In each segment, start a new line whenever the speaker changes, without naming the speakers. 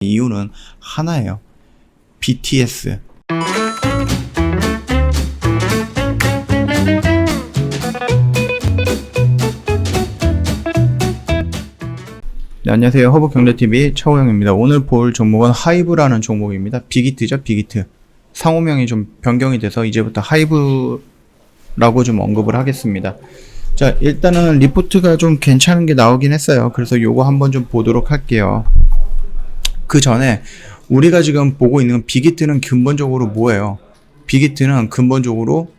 이유는 하나예요. BTS. 네, 안녕하세요. 허브경제TV 차호영입니다. 오늘 볼 종목은 하이브라는 종목입니다. 빅히트죠, 빅히트. 상호명이 좀 변경이 돼서 이제부터 하이브라고 좀 언급을 하겠습니다. 자, 일단은 리포트가 좀 괜찮은 게 나오긴 했어요. 그래서 요거 한번 좀 보도록 할게요. 그 전에 우리가 지금 보고 있는 빅히트는 근본적으로 뭐예요? 빅히트는 근본적으로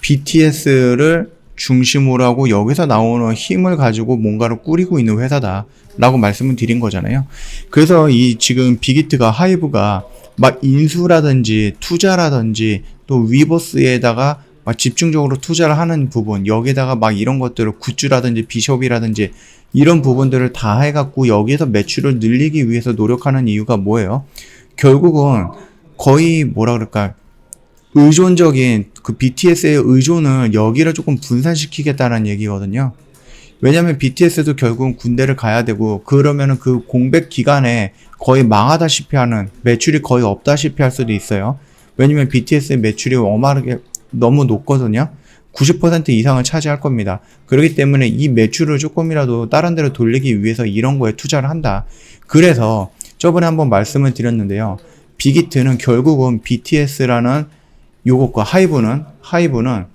BTS를 중심으로 하고 여기서 나오는 힘을 가지고 뭔가를 꾸리고 있는 회사다 라고 말씀을 드린 거잖아요. 그래서 이 지금 빅히트가 하이브가 막 인수라든지 투자라든지 또 위버스에다가 막 집중적으로 투자를 하는 부분, 여기다가 막 이런 것들을 굿즈라든지 비숍이라든지 이런 부분들을 다 해갖고 여기에서 매출을 늘리기 위해서 노력하는 이유가 뭐예요? 결국은 거의 뭐라 그럴까, 의존적인 그 BTS의 의존을 여기를 조금 분산시키겠다는 얘기거든요. 왜냐면 BTS도 결국은 군대를 가야 되고 그러면은 그 공백 기간에 거의 망하다시피 하는, 매출이 거의 없다시피 할 수도 있어요. 왜냐면 BTS의 매출이 어마하게 너무 높거든요. 90% 이상을 차지할 겁니다. 그렇기 때문에 이 매출을 조금이라도 다른 데로 돌리기 위해서 이런 거에 투자를 한다. 그래서 저번에 한번 말씀을 드렸는데요. 빅히트는 결국은 BTS라는 요것과 하이브는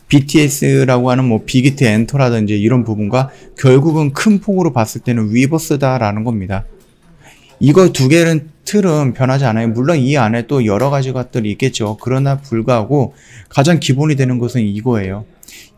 BTS라고 하는 뭐 빅히트 엔터라든지 이런 부분과 결국은 큰 폭으로 봤을 때는 위버스다라는 겁니다. 이거 두 개는 틀은 변하지 않아요. 물론 이 안에 또 여러 가지 것들이 있겠죠. 그러나 불구하고 가장 기본이 되는 것은 이거예요.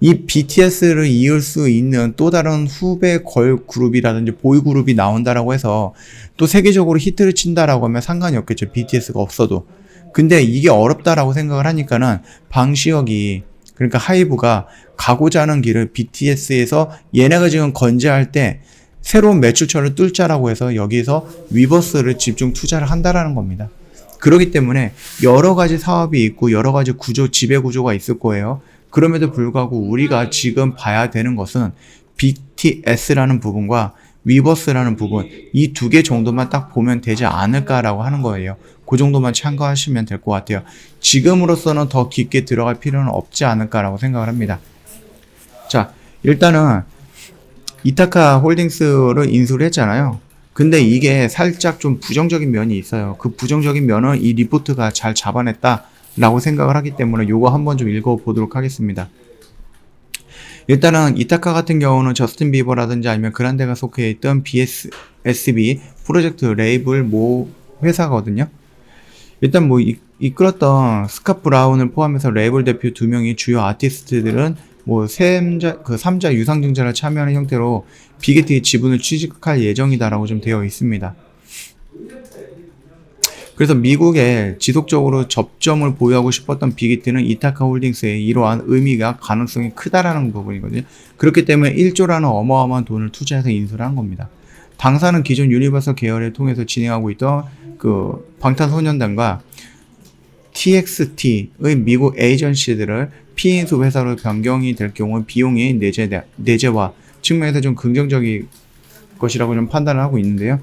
이 BTS를 이을 수 있는 또 다른 후배 걸 그룹이라든지 보이 그룹이 나온다라고 해서 또 세계적으로 히트를 친다라고 하면 상관이 없겠죠. BTS가 없어도. 근데 이게 어렵다라고 생각을 하니까는 방시혁이, 그러니까 하이브가 가고자 하는 길을 BTS에서 얘네가 지금 건재할 때 새로운 매출처를 뚫자라고 해서 여기서 위버스를 집중 투자를 한다라는 겁니다. 그렇기 때문에 여러 가지 사업이 있고 여러 가지 구조, 지배 구조가 있을 거예요. 그럼에도 불구하고 우리가 지금 봐야 되는 것은 BTS라는 부분과 위버스라는 부분, 이 두 개 정도만 딱 보면 되지 않을까라고 하는 거예요. 그 정도만 참고하시면 될 것 같아요. 지금으로서는 더 깊게 들어갈 필요는 없지 않을까라고 생각을 합니다. 자, 일단은 이타카 홀딩스를 인수를 했잖아요. 근데 이게 살짝 좀 부정적인 면이 있어요. 그 부정적인 면은 이 리포트가 잘 잡아냈다라고 생각을 하기 때문에 요거 한번 좀 읽어보도록 하겠습니다. 일단은 이타카 같은 경우는 저스틴 비버라든지 아니면 그란데가 속해 있던 BSB 프로젝트 레이블 모 회사거든요. 일단 뭐 이끌었던 스캇 브라운을 포함해서 레이블 대표 2명이 주요 아티스트들은 뭐 3자 유상증자를 참여하는 형태로 빅히트의 지분을 취득할 예정이다라고 좀 되어 있습니다. 그래서 미국에 지속적으로 접점을 보유하고 싶었던 빅히트는 이타카 홀딩스의 이러한 의미가 가능성이 크다라는 부분이거든요. 그렇기 때문에 1조라는 어마어마한 돈을 투자해서 인수를 한 겁니다. 당사는 기존 유니버설 계열을 통해서 진행하고 있던 그 방탄소년단과 TXT의 미국 에이전시들을 피인수 회사로 변경이 될 경우 비용의 내재와 측면에서 좀 긍정적인 것이라고 좀 판단을 하고 있는데요.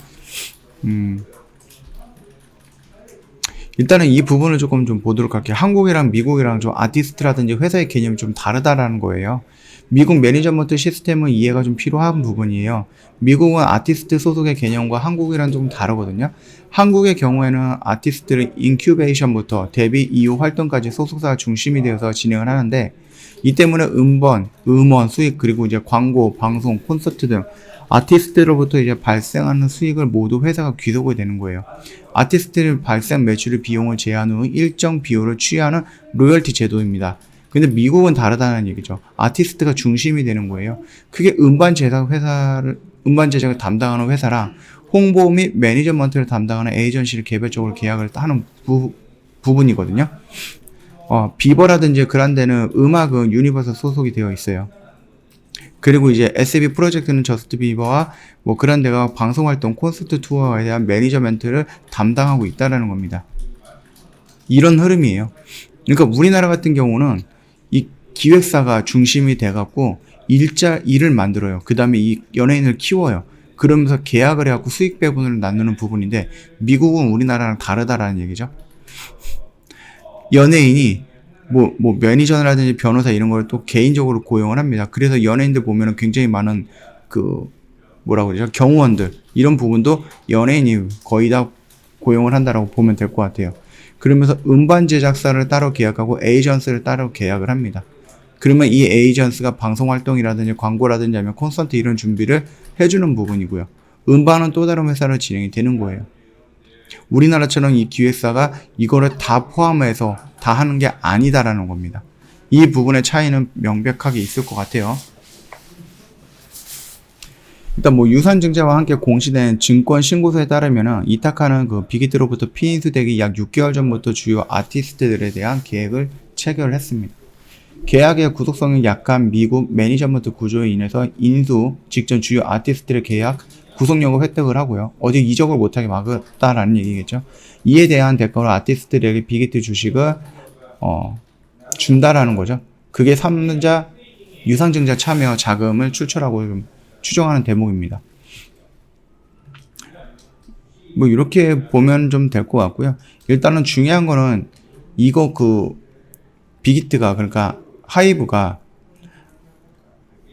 일단은 이 부분을 조금 좀 보도록 할게요. 한국이랑 미국이랑 좀 아티스트라든지 회사의 개념이 좀 다르다라는 거예요. 미국 매니저먼트 시스템은 이해가 좀 필요한 부분이에요. 미국은 아티스트 소속의 개념과 한국이랑 좀 다르거든요. 한국의 경우에는 아티스트를 인큐베이션부터 데뷔 이후 활동까지 소속사가 중심이 되어서 진행을 하는데, 이 때문에 음원 수익, 그리고 이제 광고, 방송, 콘서트 등 아티스트로부터 이제 발생하는 수익을 모두 회사가 귀속이 되는 거예요. 아티스트를 발생 매출의 비용을 제한 후 일정 비율을 취하는 로열티 제도입니다. 근데 미국은 다르다는 얘기죠. 아티스트가 중심이 되는 거예요. 그게 음반 제작을 담당하는 회사랑 홍보 및 매니저먼트를 담당하는 에이전시를 개별적으로 계약을 하는 부분이거든요. 비버라든지 그란데는 음악은 유니버설 소속이 되어 있어요. 그리고 이제 SB 프로젝트는 저스트 비버와 뭐 그란데가 방송활동, 콘서트 투어에 대한 매니저먼트를 담당하고 있다는 겁니다. 이런 흐름이에요. 그러니까 우리나라 같은 경우는 이 기획사가 중심이 돼갖고 일을 만들어요. 그 다음에 이 연예인을 키워요. 그러면서 계약을 해갖고 수익 배분을 나누는 부분인데 미국은 우리나라랑 다르다라는 얘기죠. 연예인이 뭐 매니저라든지 변호사 이런 걸 또 개인적으로 고용을 합니다. 그래서 연예인들 보면은 굉장히 많은 그 뭐라고 그러죠? 경호원들 이런 부분도 연예인이 거의 다 고용을 한다라고 보면 될 것 같아요. 그러면서 음반 제작사를 따로 계약하고 에이전스를 따로 계약을 합니다. 그러면 이 에이전스가 방송 활동이라든지 광고라든지 아니면 콘서트 이런 준비를 해주는 부분이고요. 음반은 또 다른 회사로 진행이 되는 거예요. 우리나라처럼 이 기획사가 이거를 다 포함해서 다 하는 게 아니다라는 겁니다. 이 부분의 차이는 명백하게 있을 것 같아요. 일단 뭐 유산증자와 함께 공시된 증권 신고서에 따르면은 이타카는 그 빅히트로부터 피인수되기 약 6개월 전부터 주요 아티스트들에 대한 계획을 체결을 했습니다. 계약의 구속성이 약한 미국 매니저먼트 구조에 인해서 인수 직전 주요 아티스트들의 계약 구속력을 획득을 하고요. 어디 이적을 못하게 막았다라는 얘기겠죠. 이에 대한 대가로 아티스트들에게 빅히트 주식을 준다라는 거죠. 그게 3자 유상증자 참여 자금을 출처라고 좀 추정하는 대목입니다. 뭐 이렇게 보면 좀 될 것 같고요. 일단은 중요한 거는 이거 그 빅히트가 그러니까 하이브가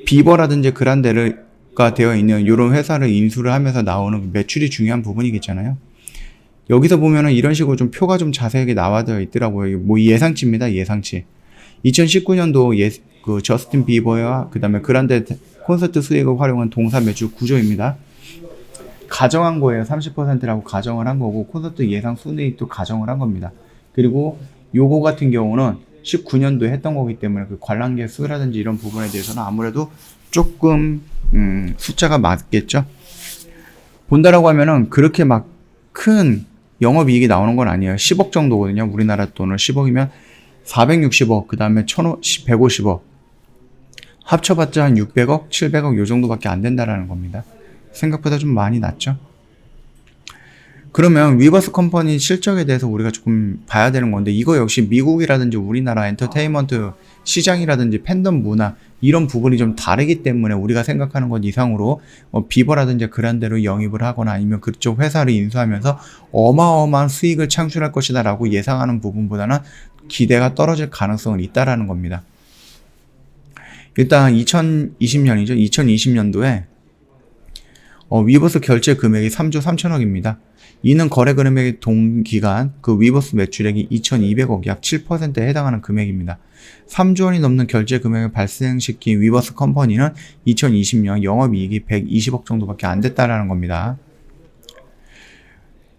비버라든지 그란데가 되어 있는 이런 회사를 인수를 하면서 나오는 매출이 중요한 부분이겠잖아요. 여기서 보면은 이런 식으로 좀 표가 좀 자세하게 나와져 있더라고요. 뭐 예상치입니다. 예상치. 2019년도 그 저스틴 비버와 그 다음에 그란데 콘서트 수익을 활용한 동사 매출 구조입니다. 가정한 거예요. 30%라고 가정을 한 거고 콘서트 예상 순이익도 가정을 한 겁니다. 그리고 요거 같은 경우는 19년도에 했던 거기 때문에 그 관람객 수라든지 이런 부분에 대해서는 아무래도 조금 숫자가 맞겠죠. 본다라고 하면은 그렇게 막 큰 영업이익이 나오는 건 아니에요. 10억 정도거든요. 우리나라 돈을 10억이면 460억 그 다음에 150억 합쳐봤자 한 600억, 700억 요 정도밖에 안 된다라는 겁니다. 생각보다 좀 많이 낮죠. 그러면 위버스 컴퍼니 실적에 대해서 우리가 조금 봐야 되는 건데 이거 역시 미국이라든지 우리나라 엔터테인먼트 시장이라든지 팬덤 문화 이런 부분이 좀 다르기 때문에 우리가 생각하는 것 이상으로 비버라든지 그란데로 영입을 하거나 아니면 그쪽 회사를 인수하면서 어마어마한 수익을 창출할 것이다 라고 예상하는 부분보다는 기대가 떨어질 가능성은 있다라는 겁니다. 일단 2020년이죠. 2020년도에 위버스 결제 금액이 3조 3천억입니다. 이는 거래 금액의 동기간 그 위버스 매출액이 2,200억 약 7%에 해당하는 금액입니다. 3조 원이 넘는 결제 금액을 발생시킨 위버스 컴퍼니는 2020년 영업이익이 120억 정도밖에 안 됐다라는 겁니다.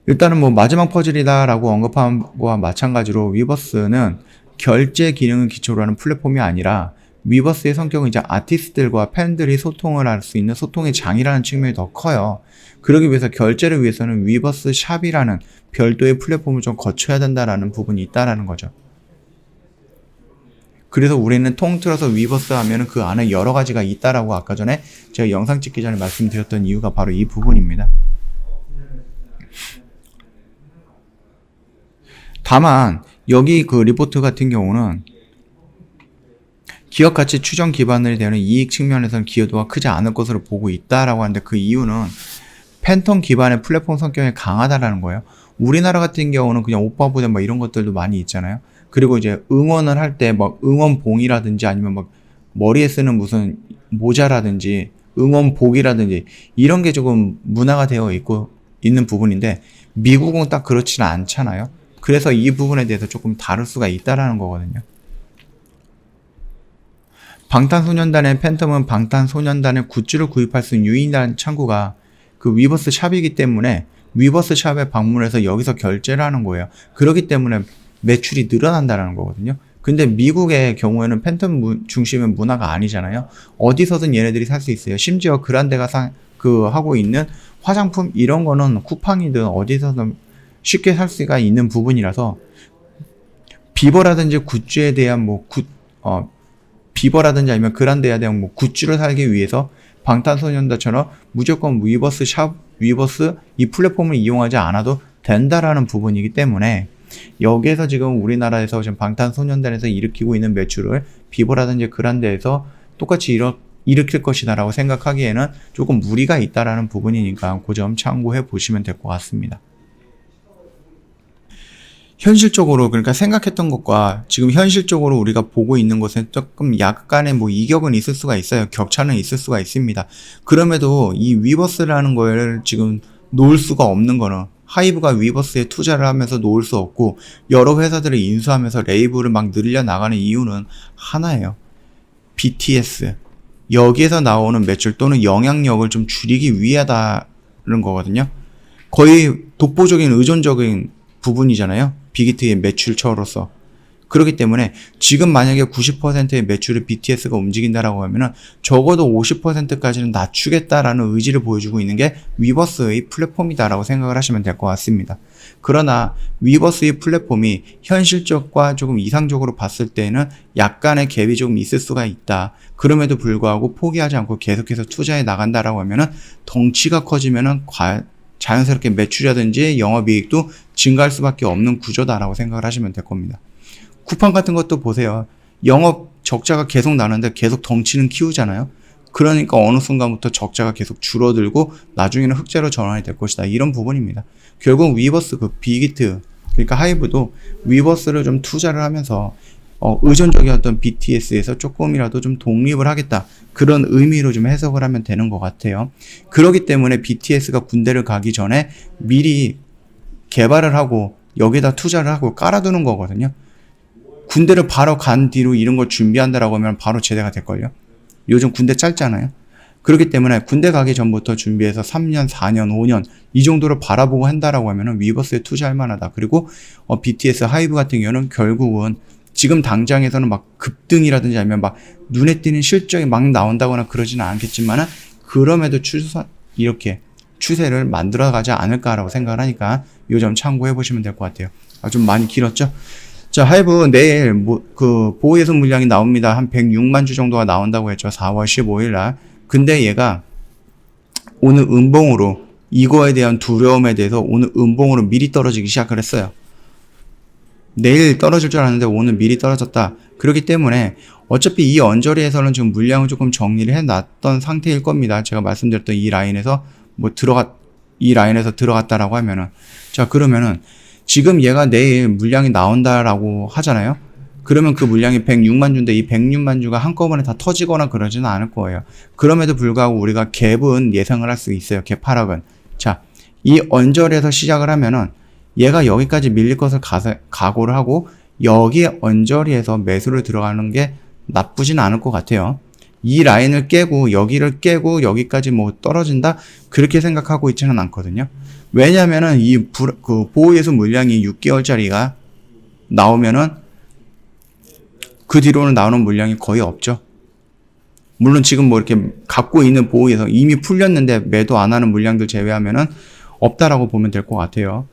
일단은 뭐 마지막 퍼즐이다라고 언급한 거와 마찬가지로 위버스는 결제 기능을 기초로 하는 플랫폼이 아니라 위버스의 성격은 이제 아티스트들과 팬들이 소통을 할 수 있는 소통의 장이라는 측면이 더 커요. 그러기 위해서 결제를 위해서는 위버스 샵이라는 별도의 플랫폼을 좀 거쳐야 된다라는 부분이 있다라는 거죠. 그래서 우리는 통틀어서 위버스 하면은 그 안에 여러 가지가 있다라고 아까 전에 제가 영상 찍기 전에 말씀드렸던 이유가 바로 이 부분입니다. 다만 여기 그 리포트 같은 경우는 기업 가치 추정 기반으로 되는 이익 측면에서는 기여도가 크지 않을 것으로 보고 있다라고 하는데 그 이유는 팬텀 기반의 플랫폼 성격이 강하다라는 거예요. 우리나라 같은 경우는 그냥 오빠 부대 뭐 이런 것들도 많이 있잖아요. 그리고 이제 응원을 할 때 막 응원봉이라든지 아니면 막 머리에 쓰는 무슨 모자라든지 응원복이라든지 이런 게 조금 문화가 되어 있는 부분인데 미국은 딱 그렇지는 않잖아요. 그래서 이 부분에 대해서 조금 다를 수가 있다라는 거거든요. 방탄소년단의 팬텀은 방탄소년단의 굿즈를 구입할 수 있는 유일한 창구가 그 위버스 샵이기 때문에 위버스 샵에 방문해서 여기서 결제를 하는 거예요. 그렇기 때문에 매출이 늘어난다는 거거든요. 근데 미국의 경우에는 팬텀 중심의 문화가 아니잖아요. 어디서든 얘네들이 살 수 있어요. 심지어 그란데가 하고 있는 화장품 이런 거는 쿠팡이든 어디서든 쉽게 살 수가 있는 부분이라서 비버라든지 굿즈에 대한 비버라든지 아니면 그란데에 대한 굿즈를 살기 위해서 방탄소년단처럼 무조건 위버스 샵, 위버스 이 플랫폼을 이용하지 않아도 된다라는 부분이기 때문에 여기에서 지금 우리나라에서 지금 방탄소년단에서 일으키고 있는 매출을 비버라든지 그란데에서 똑같이 일으킬 것이다 라고 생각하기에는 조금 무리가 있다라는 부분이니까 그 점 참고해 보시면 될 것 같습니다. 현실적으로 그러니까 생각했던 것과 지금 현실적으로 우리가 보고 있는 것은 조금 약간의 뭐 이격은 있을 수가 있어요. 격차는 있을 수가 있습니다. 그럼에도 이 위버스라는 걸 지금 놓을 수가 없는 거는 하이브가 위버스에 투자를 하면서 놓을 수 없고 여러 회사들을 인수하면서 레이블을 막 늘려 나가는 이유는 하나예요. BTS. 여기에서 나오는 매출 또는 영향력을 좀 줄이기 위하다는 거거든요. 거의 독보적인 의존적인 부분이잖아요. 빅히트의 매출처로서. 그렇기 때문에 지금 만약에 90%의 매출을 BTS가 움직인다라고 하면은 적어도 50%까지는 낮추겠다라는 의지를 보여주고 있는 게 위버스의 플랫폼이다라고 생각을 하시면 될 것 같습니다. 그러나 위버스의 플랫폼이 현실적과 조금 이상적으로 봤을 때는 약간의 갭이 조금 있을 수가 있다. 그럼에도 불구하고 포기하지 않고 계속해서 투자해 나간다라고 하면은 덩치가 커지면은 자연스럽게 매출이라든지 영업이익도 증가할 수밖에 없는 구조다라고 생각을 하시면 될 겁니다. 쿠팡 같은 것도 보세요. 영업 적자가 계속 나는데 계속 덩치는 키우잖아요. 그러니까 어느 순간부터 적자가 계속 줄어들고 나중에는 흑자로 전환이 될 것이다. 이런 부분입니다. 결국 위버스 그 빅히트 그러니까 하이브도 위버스를 좀 투자를 하면서 의존적이었던 BTS에서 조금이라도 좀 독립을 하겠다. 그런 의미로 좀 해석을 하면 되는 것 같아요. 그렇기 때문에 BTS가 군대를 가기 전에 미리 개발을 하고 여기다 투자를 하고 깔아두는 거거든요. 군대를 바로 간 뒤로 이런 걸 준비한다라고 하면 바로 제대가 될걸요. 요즘 군대 짧잖아요. 그렇기 때문에 군대 가기 전부터 준비해서 3년, 4년, 5년 이 정도를 바라보고 한다라고 하면은 위버스에 투자할 만하다. 그리고 BTS 하이브 같은 경우는 결국은 지금 당장에서는 막 급등이라든지 아니면 막 눈에 띄는 실적이 막 나온다거나 그러지는 않겠지만은 그럼에도 이렇게 추세를 만들어가지 않을까라고 생각을 하니까 이 점 참고해 보시면 될 것 같아요. 좀 많이 길었죠? 자, 하이브 내일 보호예수 물량이 나옵니다. 한 106만 주 정도가 나온다고 했죠. 4월 15일 날. 근데 얘가 오늘 음봉으로 이거에 대한 두려움에 대해서 오늘 음봉으로 미리 떨어지기 시작을 했어요. 내일 떨어질 줄 알았는데 오늘 미리 떨어졌다. 그렇기 때문에 어차피 이 언저리에서는 지금 물량을 조금 정리를 해놨던 상태일 겁니다. 제가 말씀드렸던 이 라인에서 이 라인에서 들어갔다라고 하면은 자 그러면은 지금 얘가 내일 물량이 나온다라고 하잖아요. 그러면 그 물량이 106만 주인데 이 106만 주가 한꺼번에 다 터지거나 그러지는 않을 거예요. 그럼에도 불구하고 우리가 갭은 예상을 할 수 있어요. 갭 하락은. 자, 이 언저리에서 시작을 하면은 얘가 여기까지 밀릴 것을 각오를 하고 여기 언저리에서 매수를 들어가는 게 나쁘진 않을 것 같아요. 이 라인을 깨고 여기를 깨고 여기까지 뭐 떨어진다 그렇게 생각하고 있지는 않거든요. 왜냐면은 보호예수 물량이 6개월짜리가 나오면은 그 뒤로는 나오는 물량이 거의 없죠. 물론 지금 뭐 이렇게 갖고 있는 보호예수 이미 풀렸는데 매도 안 하는 물량들 제외하면은 없다라고 보면 될 것 같아요.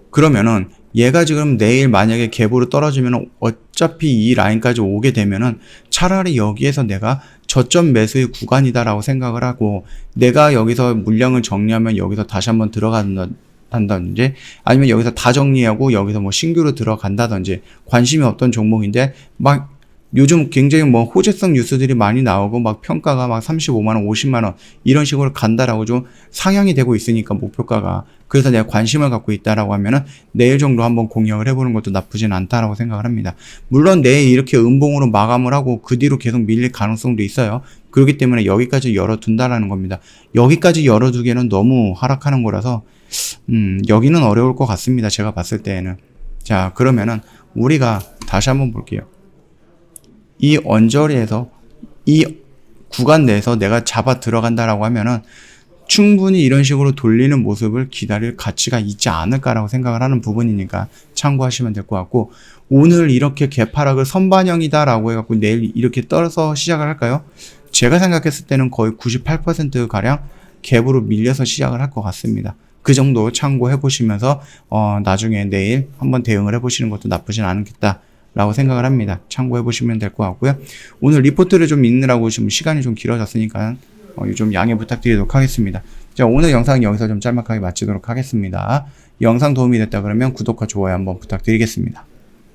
그러면은 얘가 지금 내일 만약에 갭으로 떨어지면 어차피 이 라인까지 오게 되면은 차라리 여기에서 내가 저점 매수의 구간이다라고 생각을 하고 내가 여기서 물량을 정리하면 여기서 다시 한번 들어간다든지 아니면 여기서 다 정리하고 여기서 뭐 신규로 들어간다든지 관심이 없던 종목인데 막 요즘 굉장히 뭐 호재성 뉴스들이 많이 나오고 막 평가가 막 35만원, 50만원 이런 식으로 간다라고 좀 상향이 되고 있으니까 목표가가 그래서 내가 관심을 갖고 있다라고 하면은 내일 정도 한번 공략을 해보는 것도 나쁘진 않다라고 생각을 합니다. 물론 내일 이렇게 음봉으로 마감을 하고 그 뒤로 계속 밀릴 가능성도 있어요. 그렇기 때문에 여기까지 열어둔다라는 겁니다. 여기까지 열어두기에는 너무 하락하는 거라서 여기는 어려울 것 같습니다. 제가 봤을 때에는. 자 그러면은 우리가 다시 한번 볼게요. 이 언저리에서 이 구간 내에서 내가 잡아 들어간다라고 하면은 충분히 이런 식으로 돌리는 모습을 기다릴 가치가 있지 않을까라고 생각을 하는 부분이니까 참고하시면 될 것 같고 오늘 이렇게 개파락을 선반영이다라고 해갖고 내일 이렇게 떨어서 시작을 할까요? 제가 생각했을 때는 거의 98% 가량 갭으로 밀려서 시작을 할 것 같습니다. 그 정도 참고해 보시면서 나중에 내일 한번 대응을 해보시는 것도 나쁘진 않겠다. 라고 생각을 합니다. 참고해 보시면 될 것 같고요. 오늘 리포트를 좀 읽느라고 지금 시간이 좀 길어졌으니까 좀 양해 부탁드리도록 하겠습니다. 자, 오늘 영상은 여기서 좀 짤막하게 마치도록 하겠습니다. 영상 도움이 됐다 그러면 구독과 좋아요 한번 부탁드리겠습니다.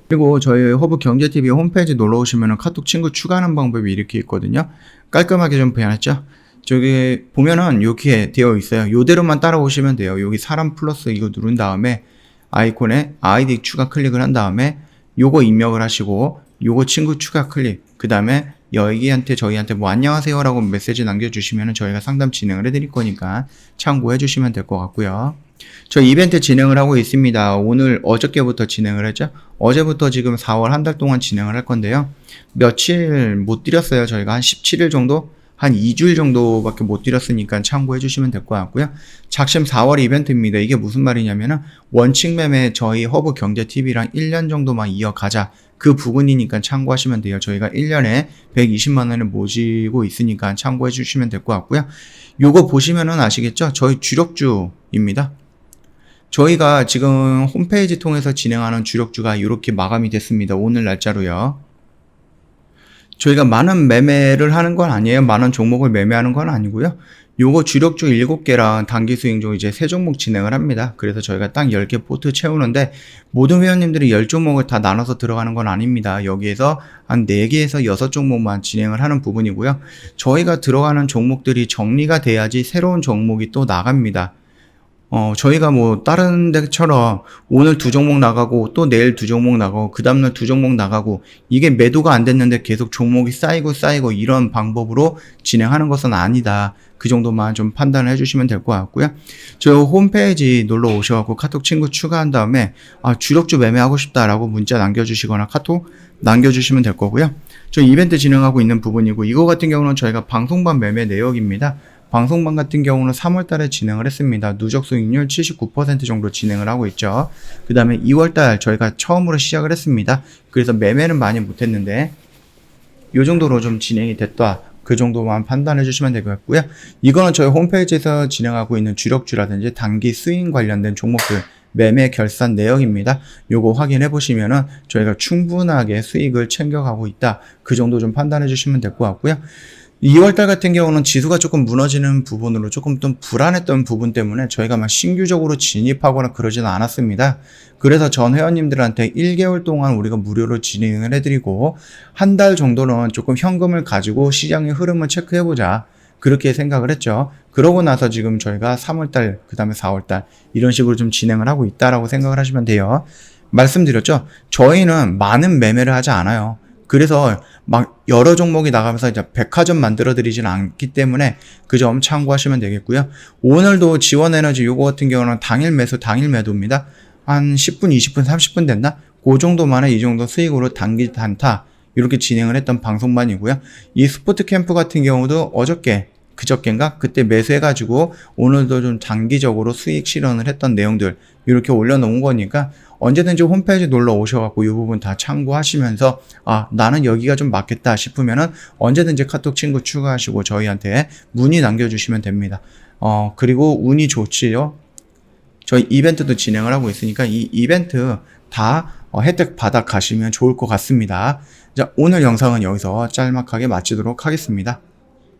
그리고 저희 허브경제TV 홈페이지 놀러 오시면 카톡 친구 추가하는 방법이 이렇게 있거든요. 깔끔하게 좀 배워놨죠? 저기 보면은 여기에 되어 있어요. 요대로만 따라오시면 돼요. 여기 사람 플러스 이거 누른 다음에 아이콘에 아이디 추가 클릭을 한 다음에 요거 입력을 하시고 요거 친구 추가 클릭, 그 다음에 여기한테 저희한테 뭐 안녕하세요 라고 메시지 남겨주시면 저희가 상담 진행을 해드릴 거니까 참고해 주시면 될 것 같고요. 저희 이벤트 진행을 하고 있습니다. 오늘 어저께부터 진행을 했죠. 어제부터 지금 4월 한 달 동안 진행을 할 건데요. 며칠 못 드렸어요. 저희가 한 17일 정도? 한 2주일 정도밖에 못 드렸으니까 참고해 주시면 될 것 같고요. 작심 4월 이벤트입니다. 이게 무슨 말이냐면은 원칙 매매 저희 허브경제TV랑 1년 정도만 이어가자. 그 부분이니까 참고하시면 돼요. 저희가 1년에 120만 원을 모시고 있으니까 참고해 주시면 될 것 같고요. 요거 보시면은 아시겠죠? 저희 주력주입니다. 저희가 지금 홈페이지 통해서 진행하는 주력주가 이렇게 마감이 됐습니다. 오늘 날짜로요. 저희가 많은 매매를 하는 건 아니에요. 많은 종목을 매매하는 건 아니고요. 요거 주력주 7개랑 단기 수익주 이제 3종목 진행을 합니다. 그래서 저희가 딱 10개 포트 채우는데 모든 회원님들이 10종목을 다 나눠서 들어가는 건 아닙니다. 여기에서 한 4개에서 6종목만 진행을 하는 부분이고요. 저희가 들어가는 종목들이 정리가 돼야지 새로운 종목이 또 나갑니다. 저희가 뭐 다른 데처럼 오늘 2종목 나가고 또 내일 2종목 나가고 그 다음날 2종목 나가고 이게 매도가 안 됐는데 계속 종목이 쌓이고 이런 방법으로 진행하는 것은 아니다. 그 정도만 좀 판단을 해주시면 될 것 같고요. 저희 홈페이지 놀러 오셔갖고 카톡 친구 추가한 다음에 주력주 매매하고 싶다라고 문자 남겨주시거나 카톡 남겨주시면 될 거고요. 저희 이벤트 진행하고 있는 부분이고 이거 같은 경우는 저희가 방송반 매매 내역입니다. 방송반 같은 경우는 3월달에 진행을 했습니다. 누적 수익률 79% 정도 진행을 하고 있죠. 그 다음에 2월달 저희가 처음으로 시작을 했습니다. 그래서 매매는 많이 못했는데 이 정도로 좀 진행이 됐다. 그 정도만 판단해 주시면 될 것 같고요. 이거는 저희 홈페이지에서 진행하고 있는 주력주라든지 단기 수익 관련된 종목들 매매 결산 내역입니다. 요거 확인해 보시면은 저희가 충분하게 수익을 챙겨가고 있다. 그 정도 좀 판단해 주시면 될 것 같고요. 2월달 같은 경우는 지수가 조금 무너지는 부분으로 조금 좀 불안했던 부분 때문에 저희가 막 신규적으로 진입하거나 그러지는 않았습니다. 그래서 전 회원님들한테 1개월 동안 우리가 무료로 진행을 해드리고 한 달 정도는 조금 현금을 가지고 시장의 흐름을 체크해보자. 그렇게 생각을 했죠. 그러고 나서 지금 저희가 3월달, 그 다음에 4월달 이런 식으로 좀 진행을 하고 있다라고 생각을 하시면 돼요. 말씀드렸죠. 저희는 많은 매매를 하지 않아요. 그래서 막 여러 종목이 나가면서 이제 백화점 만들어 드리지는 않기 때문에 그 점 참고하시면 되겠고요. 오늘도 지원에너지 요거 같은 경우는 당일 매수 당일 매도입니다. 한 10분, 20분, 30분 됐나? 그 정도 만에 이 정도 수익으로 단기 단타 이렇게 진행을 했던 방송반이고요. 이 스포트 캠프 같은 경우도 그저께인가? 그때 매수해가지고 오늘도 좀 단기적으로 수익 실현을 했던 내용들 이렇게 올려놓은 거니까 언제든지 홈페이지 놀러 오셔갖고 이 부분 다 참고하시면서 나는 여기가 좀 맞겠다 싶으면은 언제든지 카톡 친구 추가하시고 저희한테 문의 남겨주시면 됩니다. 그리고 운이 좋지요. 저희 이벤트도 진행을 하고 있으니까 이 이벤트 다 혜택 받아 가시면 좋을 것 같습니다. 자, 오늘 영상은 여기서 짤막하게 마치도록 하겠습니다.